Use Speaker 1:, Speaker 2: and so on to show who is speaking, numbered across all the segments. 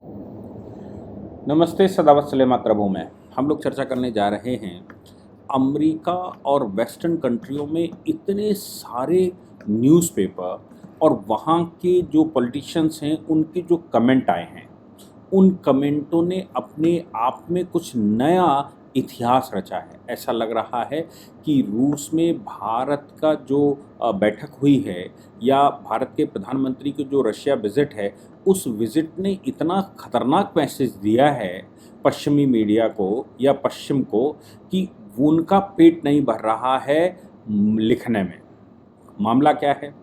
Speaker 1: नमस्ते, सदावत सले मातृभूमि में हम लोग चर्चा करने जा रहे हैं। अमेरिका और वेस्टर्न कंट्रियों में इतने सारे न्यूज़पेपर और वहाँ के जो पॉलिटिशियंस हैं उनके जो कमेंट आए हैं, उन कमेंटों ने अपने आप में कुछ नया इतिहास रचा है। ऐसा लग रहा है कि रूस में भारत का जो बैठक हुई है या भारत के प्रधानमंत्री की जो रशिया विज़िट है, उस विज़िट ने इतना खतरनाक मैसेज दिया है पश्चिमी मीडिया को या पश्चिम को कि उनका पेट नहीं भर रहा है लिखने में। मामला क्या है?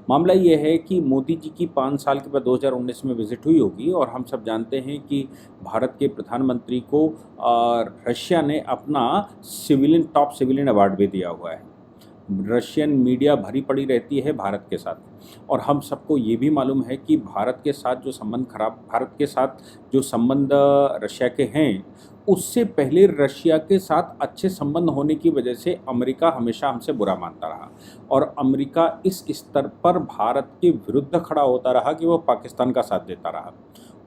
Speaker 1: मामला ये है कि मोदी जी की 5 साल के बाद 2019 में विज़िट हुई होगी और हम सब जानते हैं कि भारत के प्रधानमंत्री को रशिया ने अपना टॉप सिविलियन अवार्ड भी दिया हुआ है। रशियन मीडिया भरी पड़ी रहती है भारत के साथ और हम सबको ये भी मालूम है कि भारत के साथ जो संबंध रशिया के हैं, उससे पहले रशिया के साथ अच्छे संबंध होने की वजह से अमेरिका हमेशा हमसे बुरा मानता रहा और अमेरिका इस स्तर पर भारत के विरुद्ध खड़ा होता रहा कि वो पाकिस्तान का साथ देता रहा।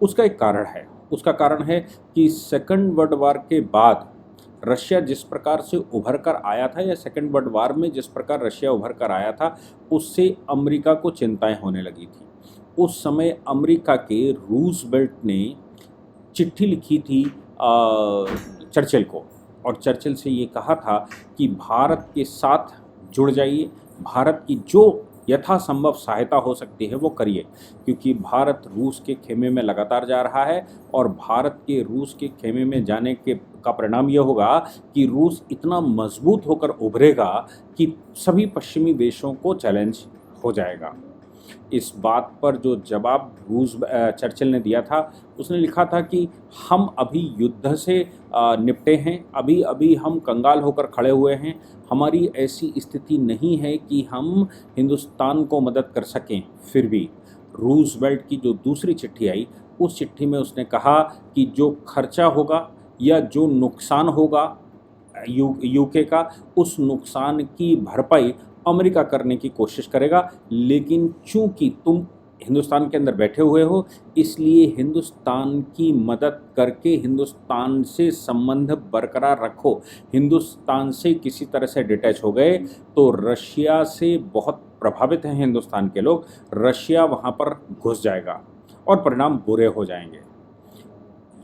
Speaker 1: उसका एक कारण है, उसका कारण है कि सेकंड वर्ल्ड वॉर के बाद रशिया जिस प्रकार से उभर कर आया था या सेकंड वर्ल्ड वॉर में जिस प्रकार रशिया उभर कर आया था, उससे अमेरिका को चिंताएं होने लगी थी। उस समय अमेरिका के रूजवेल्ट ने चिट्ठी लिखी थी चर्चिल को और चर्चिल से ये कहा था कि भारत के साथ जुड़ जाइए, भारत की जो यथासंभव सहायता हो सकती है वो करिए, क्योंकि भारत रूस के खेमे में लगातार जा रहा है और भारत के रूस के खेमे में जाने का परिणाम ये होगा कि रूस इतना मजबूत होकर उभरेगा कि सभी पश्चिमी देशों को चैलेंज हो जाएगा। इस बात पर जो जवाब चर्चिल ने दिया था, उसने लिखा था कि हम अभी युद्ध से निपटे हैं, अभी अभी हम कंगाल होकर खड़े हुए हैं, हमारी ऐसी स्थिति नहीं है कि हम हिंदुस्तान को मदद कर सकें। फिर भी रूजवेल्ट की जो दूसरी चिट्ठी आई, उस चिट्ठी में उसने कहा कि जो खर्चा होगा या जो नुकसान होगा यूके का, उस नुकसान की भरपाई अमेरिका करने की कोशिश करेगा, लेकिन चूंकि तुम हिंदुस्तान के अंदर बैठे हुए हो, इसलिए हिंदुस्तान की मदद करके हिंदुस्तान से संबंध बरकरार रखो। हिंदुस्तान से किसी तरह से डिटैच हो गए तो रशिया से बहुत प्रभावित हैं हिंदुस्तान के लोग, रशिया वहाँ पर घुस जाएगा और परिणाम बुरे हो जाएंगे।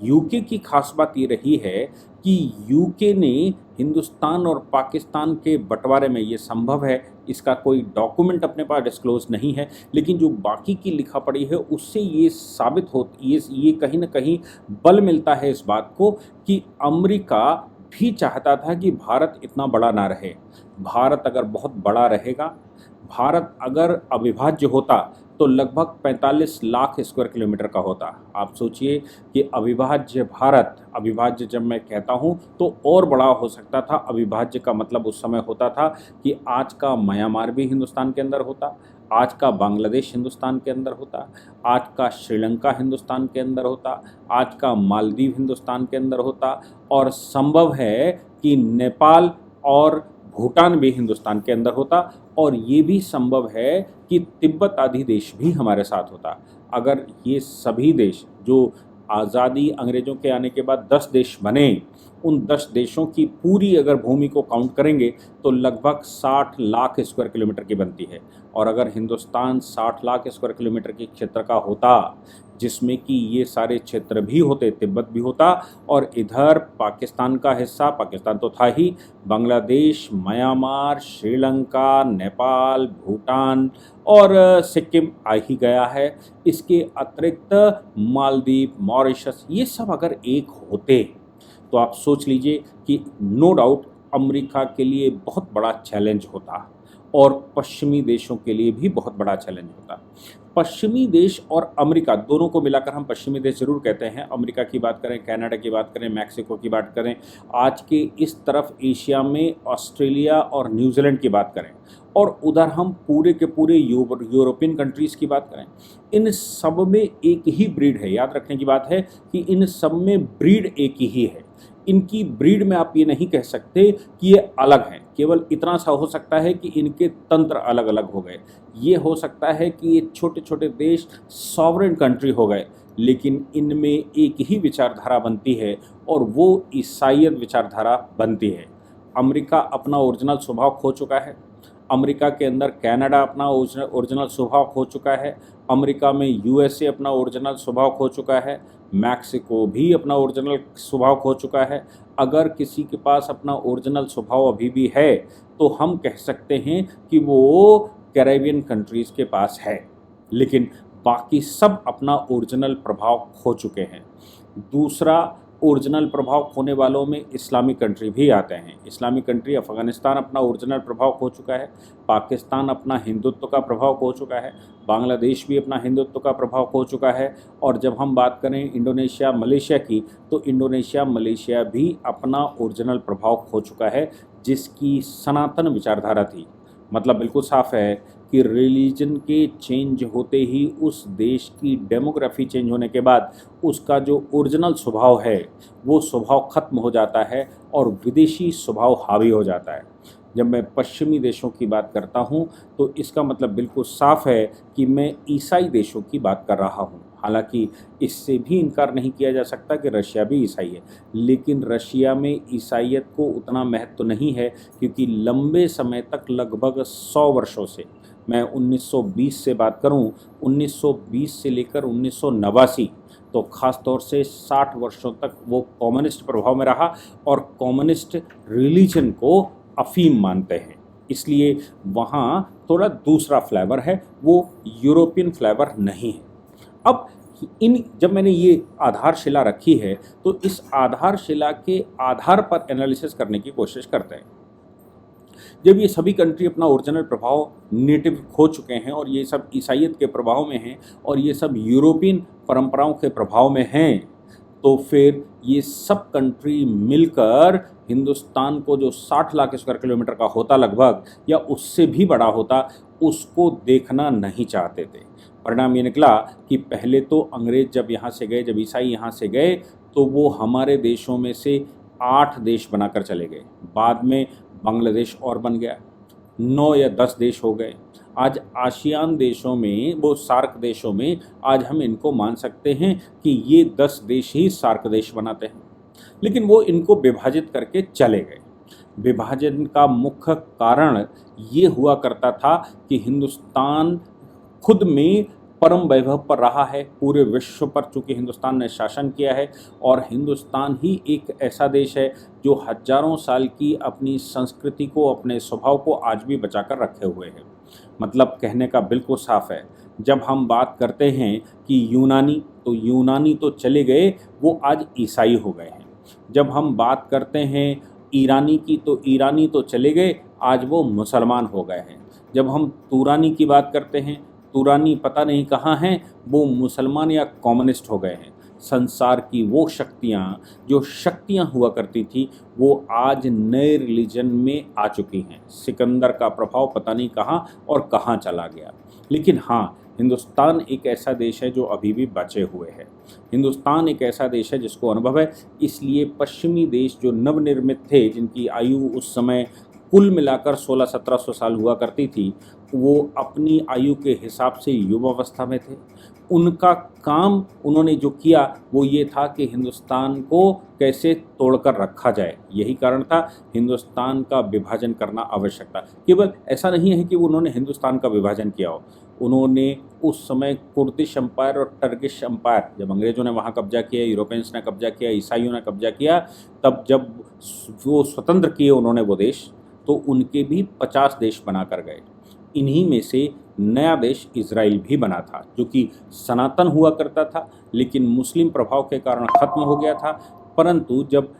Speaker 1: यूके की खास बात ये रही है कि यूके ने हिंदुस्तान और पाकिस्तान के बंटवारे में, ये संभव है, इसका कोई डॉक्यूमेंट अपने पास डिस्क्लोज नहीं है, लेकिन जो बाकी की लिखा पड़ी है उससे ये साबित ये कहीं ना कहीं बल मिलता है इस बात को कि अमेरिका भी चाहता था कि भारत इतना बड़ा ना रहे। भारत अगर बहुत बड़ा रहेगा, भारत अगर अविभाज्य होता तो लगभग 45 लाख स्क्वायर किलोमीटर का होता। आप सोचिए कि अविभाज्य भारत, अविभाज्य जब मैं कहता हूँ तो और बड़ा हो सकता था। अविभाज्य का मतलब उस समय होता था कि आज का म्यांमार भी हिंदुस्तान के अंदर होता, आज का बांग्लादेश हिंदुस्तान के अंदर होता, आज का श्रीलंका हिंदुस्तान के अंदर होता, आज का मालदीव हिंदुस्तान के अंदर होता और संभव है कि नेपाल और भूटान भी हिंदुस्तान के अंदर होता और ये भी संभव है कि तिब्बत आदि देश भी हमारे साथ होता। अगर ये सभी देश जो आज़ादी अंग्रेज़ों के आने के बाद 10 देश बने, उन 10 देशों की पूरी अगर भूमि को काउंट करेंगे तो लगभग 60 लाख स्क्वायर किलोमीटर की बनती है। और अगर हिंदुस्तान 60 लाख स्क्वायर किलोमीटर के क्षेत्र का होता, जिसमें कि ये सारे क्षेत्र भी होते, तिब्बत भी होता और इधर पाकिस्तान का हिस्सा, पाकिस्तान तो था ही, बांग्लादेश, म्यांमार, श्रीलंका, नेपाल, भूटान और सिक्किम आ ही गया है। इसके अतिरिक्त मालदीव, मॉरिशस, ये सब अगर एक होते तो आप सोच लीजिए कि नो डाउट अमेरिका के लिए बहुत बड़ा चैलेंज होता और पश्चिमी देशों के लिए भी बहुत बड़ा चैलेंज होता। पश्चिमी देश और अमेरिका दोनों को मिलाकर हम पश्चिमी देश जरूर कहते हैं। अमेरिका की बात करें, कनाडा की बात करें, मैक्सिको की बात करें, आज के इस तरफ एशिया में ऑस्ट्रेलिया और न्यूजीलैंड की बात करें और उधर हम पूरे के पूरे यूरोपियन कंट्रीज़ की बात करें, इन सब में एक ही ब्रीड है। याद रखने की बात है कि इन सब में ब्रीड एक ही है। इनकी ब्रीड में आप ये नहीं कह सकते कि ये अलग हैं, केवल इतना सा हो सकता है कि इनके तंत्र अलग अलग हो गए। ये हो सकता है कि ये छोटे छोटे देश सॉवरेन कंट्री हो गए, लेकिन इनमें एक ही विचारधारा बनती है और वो ईसाईयत विचारधारा बनती है। अमेरिका अपना ओरिजिनल स्वभाव खो चुका है। अमेरिका के अंदर कनाडा अपना ओरिजिनल स्वभाव खो चुका है। अमेरिका में यूएसए अपना ओरिजिनल स्वभाव खो चुका है। मैक्सिको भी अपना ओरिजिनल स्वभाव खो चुका है। अगर किसी के पास अपना ओरिजिनल स्वभाव अभी भी है तो हम कह सकते हैं कि वो कैरेबियन कंट्रीज़ के पास है, लेकिन बाकी सब अपना ओरिजिनल प्रभाव खो चुके हैं। दूसरा, ओरिजिनल प्रभाव खोने वालों में इस्लामिक कंट्री भी आते हैं। इस्लामिक कंट्री अफ़गानिस्तान अपना ओरिजिनल प्रभाव खो चुका है, पाकिस्तान अपना हिंदुत्व का प्रभाव खो चुका है, बांग्लादेश भी अपना हिंदुत्व का प्रभाव खो चुका है। और जब हम बात करें इंडोनेशिया मलेशिया की, तो इंडोनेशिया मलेशिया भी अपना ओरिजिनल प्रभाव खो चुका है, जिसकी सनातन विचारधारा थी। मतलब बिल्कुल साफ है कि रिलीजन के चेंज होते ही उस देश की डेमोग्राफी चेंज होने के बाद उसका जो ओरिजिनल स्वभाव है वो स्वभाव खत्म हो जाता है और विदेशी स्वभाव हावी हो जाता है। जब मैं पश्चिमी देशों की बात करता हूँ तो इसका मतलब बिल्कुल साफ है कि मैं ईसाई देशों की बात कर रहा हूँ। हालांकि इससे भी इनकार नहीं किया जा सकता कि रशिया भी ईसाई है, लेकिन रशिया में ईसाईयत को उतना महत्व नहीं है, क्योंकि लंबे समय तक लगभग 100 वर्षों से, मैं 1920 से बात करूं, 1920 से लेकर 1989, तो ख़ास तौर से 60 वर्षों तक वो कम्युनिस्ट प्रभाव में रहा और कम्युनिस्ट रिलीजन को अफीम मानते हैं। इसलिए वहाँ थोड़ा दूसरा फ्लेवर है, वो यूरोपियन फ्लेवर नहीं है। अब जब मैंने ये आधारशिला रखी है तो इस आधारशिला के आधार पर एनालिसिस करने की कोशिश करते हैं। जब ये सभी कंट्री अपना ओरिजिनल प्रभाव नेटिव खो चुके हैं और ये सब ईसाईयत के प्रभाव में हैं और ये सब यूरोपियन परंपराओं के प्रभाव में हैं, तो फिर ये सब कंट्री मिलकर हिंदुस्तान को जो 60 लाख स्क्वायर किलोमीटर का होता लगभग, या उससे भी बड़ा होता, उसको देखना नहीं चाहते थे। परिणाम ये निकला कि पहले तो अंग्रेज़ जब यहाँ से गए, जब ईसाई यहाँ से गए, तो वो हमारे देशों में से 8 देश बनाकर चले गए। बाद में बांग्लादेश और बन गया, 9 या 10 देश हो गए। आज आसियान देशों में, वो सार्क देशों में, आज हम इनको मान सकते हैं कि ये 10 देश ही सार्क देश बनाते हैं। लेकिन वो इनको विभाजित करके चले गए। विभाजन का मुख्य कारण ये हुआ करता था कि हिंदुस्तान खुद में परम वैभव पर रहा है पूरे विश्व पर, चूँकि हिंदुस्तान ने शासन किया है, और हिंदुस्तान ही एक ऐसा देश है जो हजारों साल की अपनी संस्कृति को, अपने स्वभाव को आज भी बचाकर रखे हुए है। मतलब कहने का बिल्कुल साफ है, जब हम बात करते हैं कि यूनानी, तो यूनानी तो चले गए, वो आज ईसाई हो गए हैं। जब हम बात करते हैं ईरानी की, तो ईरानी तो चले गए, आज वो मुसलमान हो गए हैं। जब हम तुरानी की बात करते हैं, तुरानी पता नहीं कहाँ हैं, वो मुसलमान या कम्युनिस्ट हो गए हैं। संसार की वो शक्तियाँ, जो शक्तियाँ हुआ करती थी, वो आज नए रिलीजन में आ चुकी हैं। सिकंदर का प्रभाव पता नहीं कहाँ और कहाँ चला गया। लेकिन हाँ, हिंदुस्तान एक ऐसा देश है जो अभी भी बचे हुए है। हिंदुस्तान एक ऐसा देश है जिसको अनुभव है। इसलिए पश्चिमी देश जो नवनिर्मित थे, जिनकी आयु उस समय कुल मिलाकर 1600-1700 साल हुआ करती थी, वो अपनी आयु के हिसाब से युवावस्था में थे। उनका काम उन्होंने जो किया वो ये था कि हिंदुस्तान को कैसे तोड़कर रखा जाए। यही कारण था हिंदुस्तान का विभाजन करना आवश्यक था। केवल ऐसा नहीं है कि उन्होंने हिंदुस्तान का विभाजन किया हो, उन्होंने उस समय कुर्दिश एम्पायर और टर्किश एम्पायर, जब अंग्रेज़ों ने वहाँ कब्जा किया, यूरोपियंस ने कब्जा किया, ईसाइयों ने कब्जा किया, तब जब वो स्वतंत्र किए उन्होंने वो देश, तो उनके भी 50 देश बनाकर गए। इन्हीं में से नया देश इज़राइल भी बना था, जो कि सनातन हुआ करता था, लेकिन मुस्लिम प्रभाव के कारण ख़त्म हो गया था। परंतु जब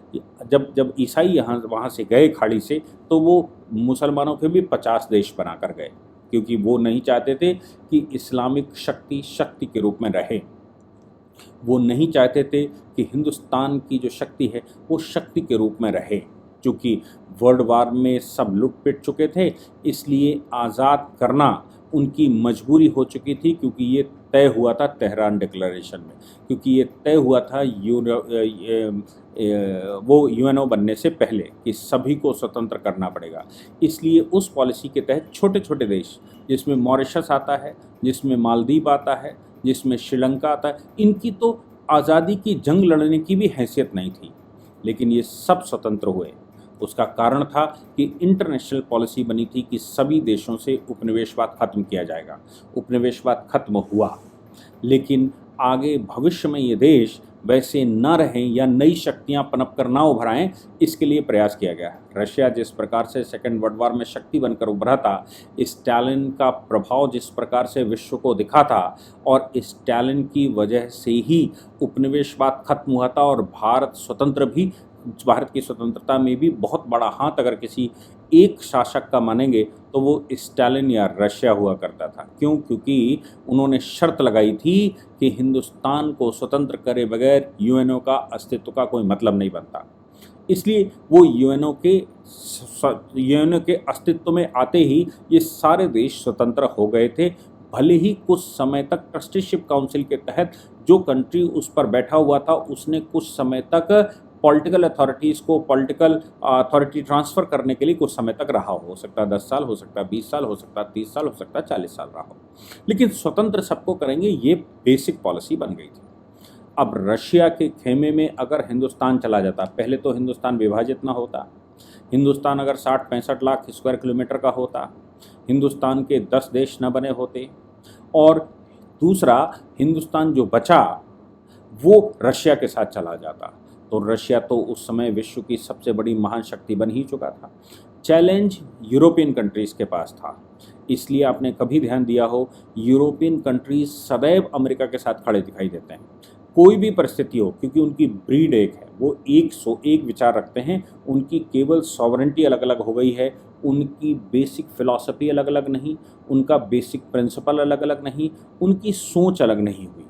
Speaker 1: जब जब ईसाई वहाँ से गए खाड़ी से, तो वो मुसलमानों के भी 50 देश बनाकर गए, क्योंकि वो नहीं चाहते थे कि इस्लामिक शक्ति के रूप में रहे। वो नहीं चाहते थे कि हिंदुस्तान की जो शक्ति है वो शक्ति के रूप में रहे। चूँकि वर्ल्ड वार में सब लुट पिट चुके थे, इसलिए आज़ाद करना उनकी मजबूरी हो चुकी थी, क्योंकि ये तय हुआ था तेहरान डिक्लेरेशन में, क्योंकि ये तय हुआ था वो यूएनओ बनने से पहले कि सभी को स्वतंत्र करना पड़ेगा। इसलिए उस पॉलिसी के तहत छोटे छोटे देश, जिसमें मॉरिशस आता है, जिसमें मालदीव आता है, जिसमें श्रीलंका आता है, इनकी तो आज़ादी की जंग लड़ने की भी हैसियत नहीं थी, लेकिन ये सब स्वतंत्र हुए। उसका कारण था कि इंटरनेशनल पॉलिसी बनी थी कि सभी देशों से उपनिवेशवाद खत्म किया जाएगा। उपनिवेशवाद खत्म हुआ, लेकिन आगे भविष्य में ये देश वैसे न रहें या नई शक्तियां पनप कर ना उभर आएं, इसके लिए प्रयास किया गया। रशिया जिस प्रकार से सेकेंड वर्ल्ड वॉर में शक्ति बनकर उभरा था, स्टालिन का प्रभाव जिस प्रकार से विश्व को दिखा था, और स्टालिन की वजह से ही उपनिवेशवाद खत्म हुआ था और भारत स्वतंत्र भी, भारत की स्वतंत्रता में भी बहुत बड़ा हाथ अगर किसी एक शासक का मानेंगे तो वो स्टालिन या रशिया हुआ करता था। क्यों? क्योंकि उन्होंने शर्त लगाई थी कि हिंदुस्तान को स्वतंत्र करे बगैर यूएनओ का अस्तित्व का कोई मतलब नहीं बनता। इसलिए वो यूएनओ के अस्तित्व में आते ही ये सारे देश स्वतंत्र हो गए थे। भले ही कुछ समय तक ट्रस्टीशिप काउंसिल के तहत जो कंट्री उस पर बैठा हुआ था उसने कुछ समय तक पॉलिटिकल अथॉरिटीज़ को पॉलिटिकल अथॉरिटी ट्रांसफ़र करने के लिए कुछ समय तक रहा, हो सकता है 10 साल, हो सकता है 20 साल, हो सकता है 30 साल, हो सकता है 40 साल रहा हो, लेकिन स्वतंत्र सबको करेंगे, ये बेसिक पॉलिसी बन गई थी। अब रशिया के खेमे में अगर हिंदुस्तान चला जाता, पहले तो हिंदुस्तान विभाजित ना होता, हिंदुस्तान अगर 60-65 लाख स्क्वायर किलोमीटर का होता, हिंदुस्तान के 10 देश न बने होते, और दूसरा हिंदुस्तान जो बचा वो रशिया के साथ चला जाता, तो रशिया तो उस समय विश्व की सबसे बड़ी महान शक्ति बन ही चुका था। चैलेंज यूरोपियन कंट्रीज़ के पास था, इसलिए आपने कभी ध्यान दिया हो यूरोपियन कंट्रीज़ सदैव अमेरिका के साथ खड़े दिखाई देते हैं, कोई भी परिस्थिति हो, क्योंकि उनकी ब्रीड एक है, वो एक विचार रखते हैं, उनकी केवल सॉवरेंटी अलग अलग हो गई है, उनकी बेसिक फिलॉसफी अलग अलग नहीं, उनका बेसिक प्रिंसिपल अलग अलग नहीं, उनकी सोच अलग नहीं हुई,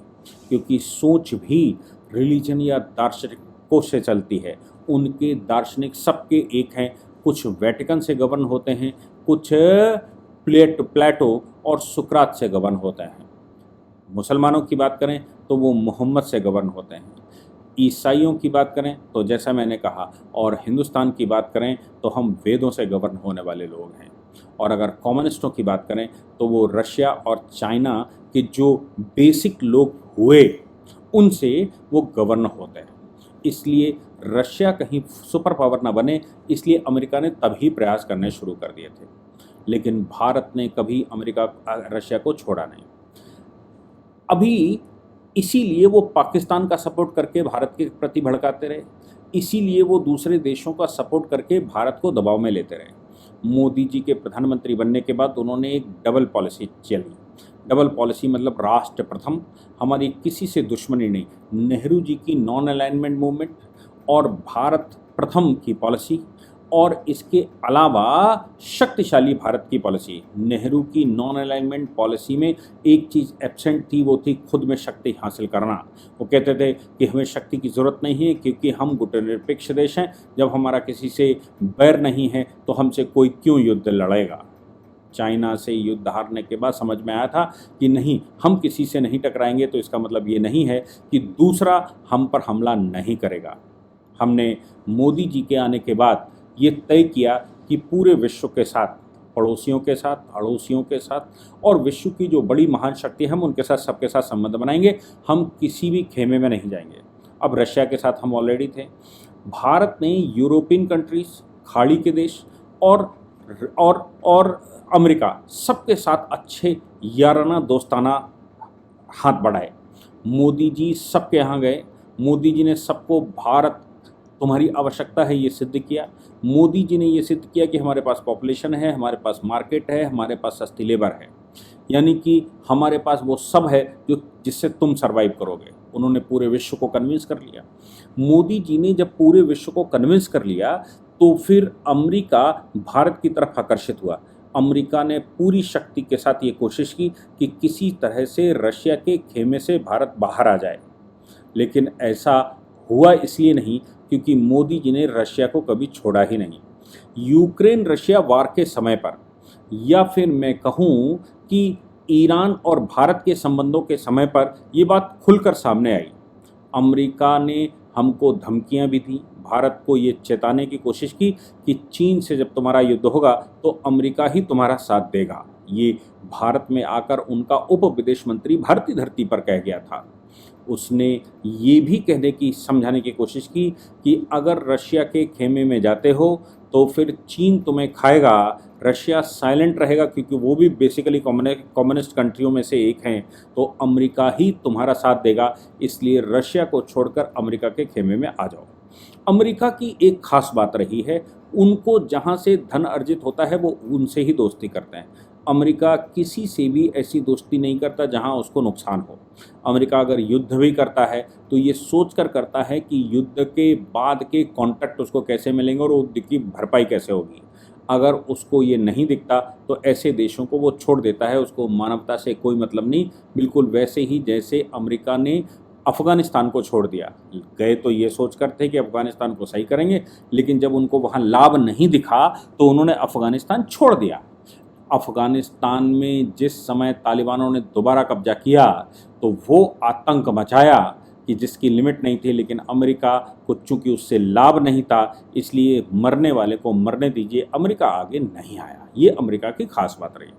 Speaker 1: क्योंकि सोच भी रिलीजन या दार्शनिकों से चलती है। उनके दार्शनिक सबके एक हैं, कुछ वेटिकन से गवर्न होते हैं, कुछ प्लेटो और सुकरात से गवर्न होते हैं। मुसलमानों की बात करें तो वो मोहम्मद से गवर्न होते हैं, ईसाइयों की बात करें तो जैसा मैंने कहा, और हिंदुस्तान की बात करें तो हम वेदों से गवर्न होने वाले लोग हैं। और अगर कम्युनिस्टों की बात करें तो वो रशिया और चाइना के जो बेसिक लोग हुए उनसे वो गवर्न होते हैं। इसलिए रशिया कहीं सुपर पावर ना बने, इसलिए अमेरिका ने तभी प्रयास करने शुरू कर दिए थे, लेकिन भारत ने कभी रशिया को छोड़ा नहीं। अभी इसीलिए वो पाकिस्तान का सपोर्ट करके भारत के प्रति भड़काते रहे, इसीलिए वो दूसरे देशों का सपोर्ट करके भारत को दबाव में लेते रहे। मोदी जी के प्रधानमंत्री बनने के बाद उन्होंने एक डबल पॉलिसी चली। डबल पॉलिसी मतलब राष्ट्र प्रथम, हमारी किसी से दुश्मनी नहीं, नेहरू जी की नॉन अलाइनमेंट मूवमेंट और भारत प्रथम की पॉलिसी, और इसके अलावा शक्तिशाली भारत की पॉलिसी। नेहरू की नॉन अलाइनमेंट पॉलिसी में एक चीज़ एब्सेंट थी, वो थी खुद में शक्ति हासिल करना। वो कहते थे कि हमें शक्ति की ज़रूरत नहीं है क्योंकि हम गुटनिरपेक्ष देश हैं, जब हमारा किसी से बैर नहीं है तो हमसे कोई क्यों युद्ध लड़ेगा। चाइना से युद्ध हारने के बाद समझ में आया था कि नहीं, हम किसी से नहीं टकराएंगे तो इसका मतलब ये नहीं है कि दूसरा हम पर हमला नहीं करेगा। हमने मोदी जी के आने के बाद ये तय किया कि पूरे विश्व के साथ, पड़ोसियों के साथ, अड़ोसियों के साथ और विश्व की जो बड़ी महान शक्ति है हम उनके साथ, सबके साथ संबंध बनाएंगे, हम किसी भी खेमे में नहीं जाएंगे। अब रशिया के साथ हम ऑलरेडी थे। भारत ने यूरोपियन कंट्रीज, खाड़ी के देश और अमेरिका, सबके साथ अच्छे याराना दोस्ताना हाथ बढ़ाए। मोदी जी सबके यहाँ गए, मोदी जी ने सबको भारत तुम्हारी आवश्यकता है ये सिद्ध किया। मोदी जी ने ये सिद्ध किया कि हमारे पास पॉपुलेशन है, हमारे पास मार्केट है, हमारे पास सस्ती लेबर है, यानी कि हमारे पास वो सब है जो जिससे तुम सर्वाइव करोगे। उन्होंने पूरे विश्व को कन्विंस कर लिया। मोदी जी ने जब पूरे विश्व को कन्विंस कर लिया तो फिर अमेरिका भारत की तरफ आकर्षित हुआ। अमेरिका ने पूरी शक्ति के साथ ये कोशिश की कि किसी तरह से रशिया के खेमे से भारत बाहर आ जाए, लेकिन ऐसा हुआ इसलिए नहीं क्योंकि मोदी जी ने रशिया को कभी छोड़ा ही नहीं। यूक्रेन रशिया वार के समय पर, या फिर मैं कहूँ कि ईरान और भारत के संबंधों के समय पर ये बात खुलकर सामने आई। अमेरिका ने हमको धमकियां भी दी, भारत को ये चेताने की कोशिश की कि चीन से जब तुम्हारा युद्ध होगा तो अमेरिका ही तुम्हारा साथ देगा। ये भारत में आकर उनका उप विदेश मंत्री भारतीय धरती पर कह गया था। उसने ये भी कहने की समझाने की कोशिश की कि अगर रशिया के खेमे में जाते हो तो फिर चीन तुम्हें खाएगा, रशिया साइलेंट रहेगा क्योंकि वो भी बेसिकली कम्युनिस्ट कंट्रियों में से एक हैं, तो अमेरिका ही तुम्हारा साथ देगा, इसलिए रशिया को छोड़कर अमेरिका के खेमे में आ जाओ। अमेरिका की एक खास बात रही है, उनको जहाँ से धन अर्जित होता है वो उनसे ही दोस्ती करते हैं। अमेरिका किसी से भी ऐसी दोस्ती नहीं करता जहां उसको नुकसान हो। अमेरिका अगर युद्ध भी करता है तो ये सोच कर करता है कि युद्ध के बाद के कॉन्ट्रैक्ट उसको कैसे मिलेंगे और युद्ध की भरपाई कैसे होगी। अगर उसको ये नहीं दिखता तो ऐसे देशों को वो छोड़ देता है, उसको मानवता से कोई मतलब नहीं। बिल्कुल वैसे ही जैसे अमेरिका ने अफ़गानिस्तान को छोड़ दिया। गए तो ये सोच कर थे कि अफ़गानिस्तान को सही करेंगे, लेकिन जब उनको वहाँ लाभ नहीं दिखा तो उन्होंने अफ़गानिस्तान छोड़ दिया। अफ़गानिस्तान में जिस समय तालिबानों ने दोबारा कब्जा किया तो वो आतंक मचाया कि जिसकी लिमिट नहीं थी, लेकिन अमेरिका को चूंकि उससे लाभ नहीं था इसलिए मरने वाले को मरने दीजिए, अमेरिका आगे नहीं आया। ये अमेरिका की खास बात रही।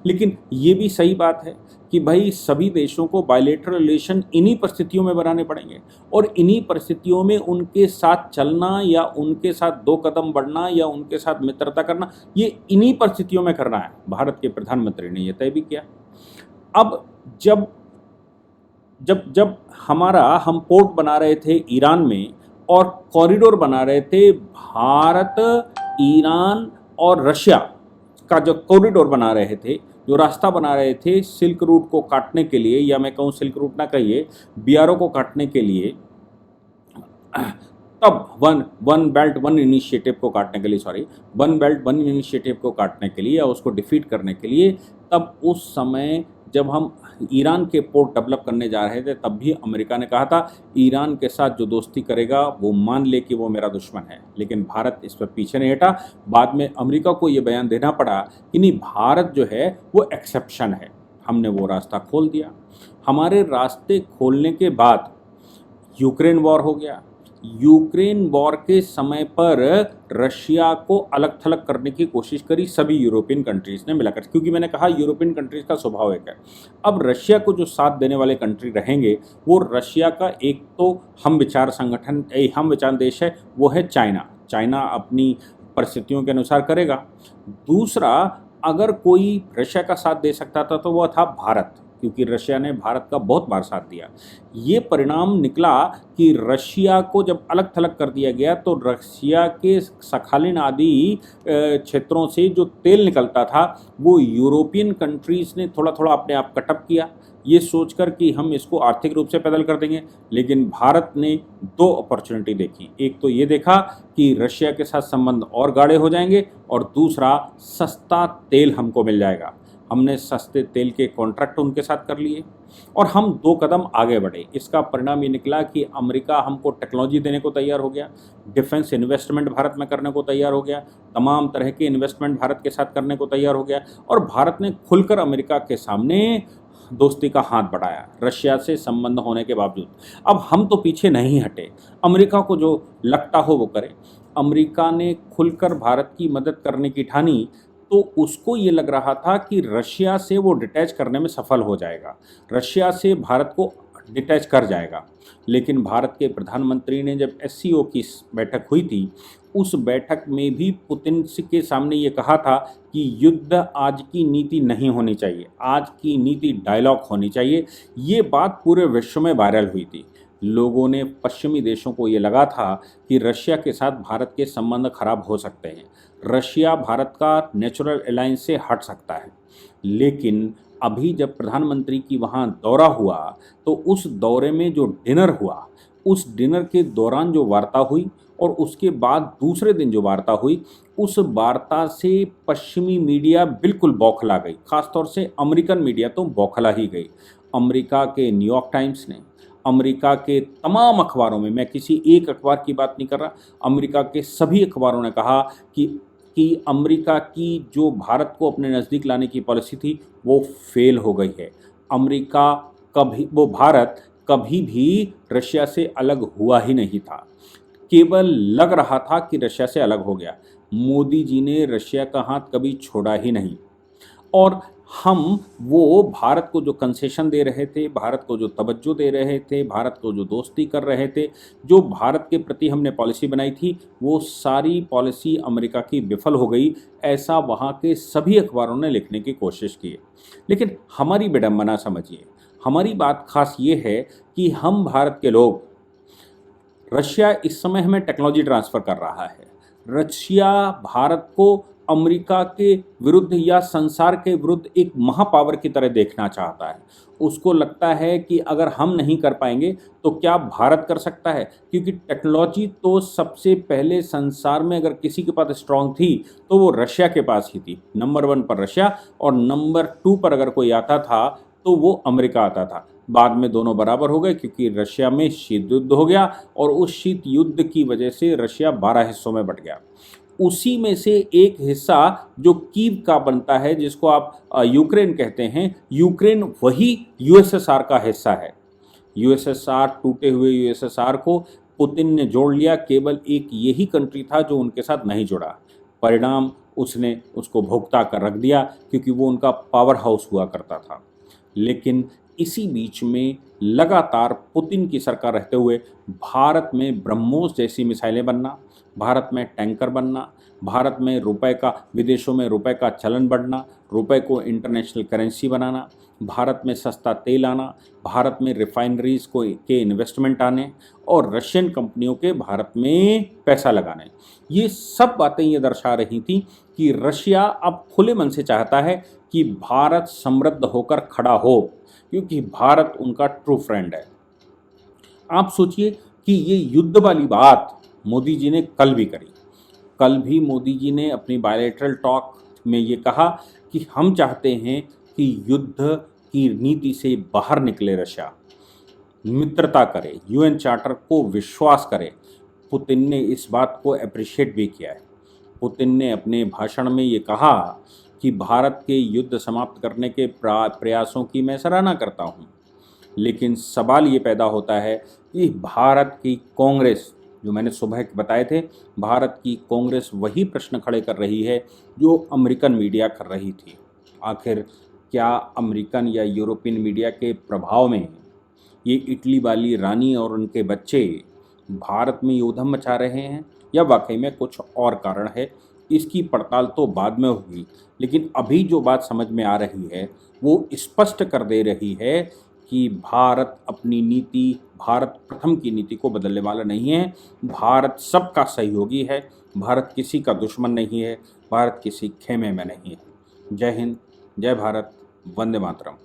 Speaker 1: लेकिन ये भी सही बात है कि भाई सभी देशों को बायलैटरल रिलेशन इन्हीं परिस्थितियों में बनाने पड़ेंगे और इन्हीं परिस्थितियों में उनके साथ चलना या उनके साथ दो कदम बढ़ना या उनके साथ मित्रता करना, ये इन्हीं परिस्थितियों में करना है। भारत के प्रधानमंत्री ने यह तय भी किया। अब जब जब जब हम पोर्ट बना रहे थे ईरान में और कॉरिडोर बना रहे थे भारत, ईरान और रशिया का, जो कॉरिडोर बना रहे थे, जो रास्ता बना रहे थे सिल्क रूट को काटने के लिए, या मैं कहूँ सिल्क रूट ना कहिए, बीआरओ को काटने के लिए, तब वन बेल्ट वन इनिशिएटिव को काटने के लिए, वन बेल्ट वन इनिशिएटिव को काटने के लिए या उसको डिफीट करने के लिए, तब उस समय जब हम ईरान के पोर्ट डेवलप करने जा रहे थे तब भी अमेरिका ने कहा था ईरान के साथ जो दोस्ती करेगा वो मान ले कि वो मेरा दुश्मन है। लेकिन भारत इस पर पीछे नहीं हटा। बाद में अमेरिका को ये बयान देना पड़ा कि नहीं, भारत जो है वो एक्सेप्शन है। हमने वो रास्ता खोल दिया। हमारे रास्ते खोलने के बाद यूक्रेन वॉर हो गया। यूक्रेन वॉर के समय पर रशिया को अलग थलग करने की कोशिश करी सभी यूरोपियन कंट्रीज़ ने मिलाकर, क्योंकि मैंने कहा यूरोपियन कंट्रीज़ का स्वभाव एक है। अब रशिया को जो साथ देने वाले कंट्री रहेंगे वो रशिया का एक तो हम विचार देश है, वो है चाइना। चाइना अपनी परिस्थितियों के अनुसार करेगा। दूसरा, अगर कोई रशिया का साथ दे सकता था तो वह था भारत, क्योंकि रशिया ने भारत का बहुत बार साथ दिया। ये परिणाम निकला कि रशिया को जब अलग थलग कर दिया गया तो रशिया के सखालिन आदि क्षेत्रों से जो तेल निकलता था वो यूरोपियन कंट्रीज़ ने थोड़ा थोड़ा अपने आप कटअप किया, ये सोचकर कि हम इसको आर्थिक रूप से पैदल कर देंगे। लेकिन भारत ने दो अपॉर्चुनिटी देखी। एक तो ये देखा कि रशिया के साथ संबंध और गाढ़े हो जाएंगे और दूसरा, सस्ता तेल हमको मिल जाएगा। हमने सस्ते तेल के कॉन्ट्रैक्ट उनके साथ कर लिए और हम दो कदम आगे बढ़े। इसका परिणाम ये निकला कि अमेरिका हमको टेक्नोलॉजी देने को तैयार हो गया, डिफेंस इन्वेस्टमेंट भारत में करने को तैयार हो गया, तमाम तरह के इन्वेस्टमेंट भारत के साथ करने को तैयार हो गया और भारत ने खुलकर अमेरिका के सामने दोस्ती का हाथ बढ़ाया रशिया से संबंध होने के बावजूद। अब हम तो पीछे नहीं हटे, अमेरिका को जो लगता हो वो करे। अमेरिका ने खुलकर भारत की मदद करने की ठानी तो उसको ये लग रहा था कि रशिया से वो डिटैच करने में सफल हो जाएगा, रशिया से भारत को डिटैच कर जाएगा। लेकिन भारत के प्रधानमंत्री ने जब एससीओ की बैठक हुई थी, उस बैठक में भी पुतिन के सामने ये कहा था कि युद्ध आज की नीति नहीं होनी चाहिए, आज की नीति डायलॉग होनी चाहिए। ये बात पूरे विश्व में वायरल हुई थी। लोगों ने, पश्चिमी देशों को ये लगा था कि रशिया के साथ भारत के संबंध खराब हो सकते हैं, रशिया भारत का नेचुरल अलायंस से हट सकता है। लेकिन अभी जब प्रधानमंत्री की वहाँ दौरा हुआ तो उस दौरे में जो डिनर हुआ, उस डिनर के दौरान जो वार्ता हुई और उसके बाद दूसरे दिन जो वार्ता हुई, उस वार्ता से पश्चिमी मीडिया बिल्कुल बौखला गई, खासतौर से अमेरिकन मीडिया तो बौखला ही गई। अमेरिका के न्यूयॉर्क टाइम्स ने, अमेरिका के तमाम अखबारों में, मैं किसी एक अखबार की बात नहीं कर रहा, अमेरिका के सभी अखबारों ने कहा कि अमेरिका की जो भारत को अपने नज़दीक लाने की पॉलिसी थी वो फेल हो गई है। भारत कभी भी रशिया से अलग हुआ ही नहीं था, केवल लग रहा था कि रशिया से अलग हो गया। मोदी जी ने रशिया का हाथ कभी छोड़ा ही नहीं। और हम वो भारत को जो कंसेशन दे रहे थे, भारत को जो तवज्जो दे रहे थे, भारत को जो दोस्ती कर रहे थे, जो भारत के प्रति हमने पॉलिसी बनाई थी, वो सारी पॉलिसी अमेरिका की विफल हो गई, ऐसा वहाँ के सभी अखबारों ने लिखने की कोशिश की। लेकिन हमारी विडंबना समझिए, हमारी बात खास ये है कि हम भारत के लोग, रशिया इस समय हमें टेक्नोलॉजी ट्रांसफ़र कर रहा है। रशिया भारत को अमेरिका के विरुद्ध या संसार के विरुद्ध एक महापावर की तरह देखना चाहता है। उसको लगता है कि अगर हम नहीं कर पाएंगे तो क्या भारत कर सकता है, क्योंकि टेक्नोलॉजी तो सबसे पहले संसार में अगर किसी के पास स्ट्रांग थी तो वो रशिया के पास ही थी। नंबर 1 पर रशिया और नंबर 2 पर अगर कोई आता था तो वो अमेरिका आता था। बाद में दोनों बराबर हो गए क्योंकि रशिया में शीत युद्ध हो गया और उस शीत युद्ध की वजह से रशिया 12 हिस्सों में बँट गया। उसी में से एक हिस्सा जो कीव का बनता है, जिसको आप यूक्रेन कहते हैं, यूक्रेन वही यूएसएसआर का हिस्सा है। यूएसएसआर, टूटे हुए यूएसएसआर को पुतिन ने जोड़ लिया, केवल एक यही कंट्री था जो उनके साथ नहीं जुड़ा। परिणाम उसने उसको भुगता कर रख दिया क्योंकि वो उनका पावर हाउस हुआ करता था। लेकिन इसी बीच में लगातार पुतिन की सरकार रहते हुए भारत में ब्रह्मोस जैसी मिसाइलें बनना, भारत में टैंकर बनना, भारत में रुपए का, विदेशों में रुपए का चलन बढ़ना, रुपए को इंटरनेशनल करेंसी बनाना, भारत में सस्ता तेल आना, भारत में रिफाइनरीज को के इन्वेस्टमेंट आने और रशियन कंपनियों के भारत में पैसा लगाने, ये सब बातें ये दर्शा रही थी कि रशिया अब खुले मन से चाहता है कि भारत समृद्ध होकर खड़ा हो, क्योंकि भारत उनका ट्रू फ्रेंड है। आप सोचिए कि ये युद्ध वाली बात मोदी जी ने कल भी करी। कल भी मोदी जी ने अपनी बायलैटरल टॉक में ये कहा कि हम चाहते हैं कि युद्ध की नीति से बाहर निकले रशिया, मित्रता करे, यूएन चार्टर को विश्वास करे। पुतिन ने इस बात को अप्रिशिएट भी किया है। पुतिन ने अपने भाषण में ये कहा कि भारत के युद्ध समाप्त करने के प्रयासों की मैं सराहना करता हूँ, लेकिन सवाल ये पैदा होता है कि भारत की कांग्रेस, जो मैंने सुबह बताए थे, भारत की कांग्रेस वही प्रश्न खड़े कर रही है जो अमेरिकन मीडिया कर रही थी। आखिर क्या अमेरिकन या यूरोपियन मीडिया के प्रभाव में ये इटली वाली रानी और उनके बच्चे भारत में यूधम मचा रहे हैं, या वाकई में कुछ और कारण है? इसकी पड़ताल तो बाद में होगी, लेकिन अभी जो बात समझ में आ रही है वो स्पष्ट कर दे रही है कि भारत अपनी नीति, भारत प्रथम की नीति को बदलने वाला नहीं है। भारत सबका सहयोगी है, भारत किसी का दुश्मन नहीं है, भारत किसी खेमे में नहीं है। जय हिंद, जय भारत, वंदे मातरम।